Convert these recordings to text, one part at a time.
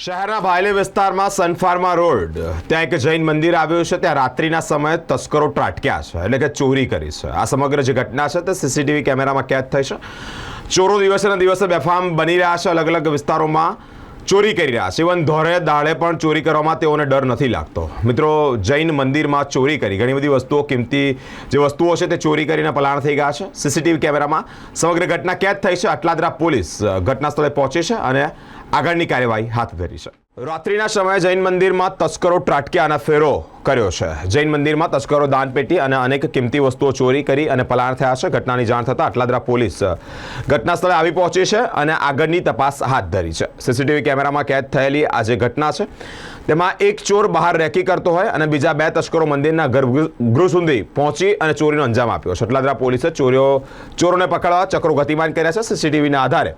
શહેરના ભાયલી વિસ્તારમાં સનફાર્મા રોડ ત્યાં એક જૈન મંદિર આવ્યું છે। ત્યાં રાત્રિના સમયે તસ્કરો ત્રાટક્યા છે, એટલે કે ચોરી કરી છે। આ સમગ્ર જે ઘટના છે તે સીસીટીવી કેમેરામાં કેદ થઈ છે। ચોરો દિવસેના દિવસે બેફામ બની રહ્યા છે, અલગ અલગ વિસ્તારોમાં ચોરી કરી રહ્યા છે। ઇવન ધોરે દાડે પણ ચોરી કરવામાં તેઓને ડર નથી લાગતો। મિત્રો, જૈન મંદિરમાં ચોરી કરી ઘણી બધી વસ્તુઓ, કિંમતી જે વસ્તુઓ છે તે ચોરી કરીને પલાણ થઈ ગયા છે। સીસીટીવી કેમેરામાં સમગ્ર ઘટના કેદ થઈ છે। અટલાદરા પોલીસ ઘટના સ્થળે પહોંચી છે અને આગળની કાર્યવાહી હાથ ધરી છે। રાત્રિના સમયે જૈન મંદિરમાં તસ્કરો ત્રાટક્યા અને ફેરો કર્યો છે। જૈન મંદિરમાં તસ્કરો દાનપેટી અને અનેક કિંમતી વસ્તુઓ ચોરી કરી અને પલાણ થયા છે। ઘટનાની જાણ થતાં અટલાદરા પોલીસ ઘટના સ્થળે આવી પહોંચી છે અને આગળની તપાસ હાથ ધરી છે। સીસીટીવી કેમેરામાં કેદ થયેલી આ જે ઘટના છે તેમાં એક ચોર બહાર રેકી કરતો હોય અને બીજા બે તસ્કરો મંદિરના ગૃહ સુધી પહોંચી અને ચોરીનો અંજામ આપ્યો છે। અટલાદરા પોલીસે ચોરોને પકડવા ચક્રો ગતિમાન કર્યા છે। સીસીટીવીના આધારે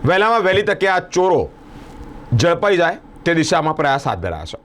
વહેલામાં વહેલી તકે આ ચોરો ઝડપાઈ જાય તે દિશામાં પ્રયાસ હાથ ધરાયા છે।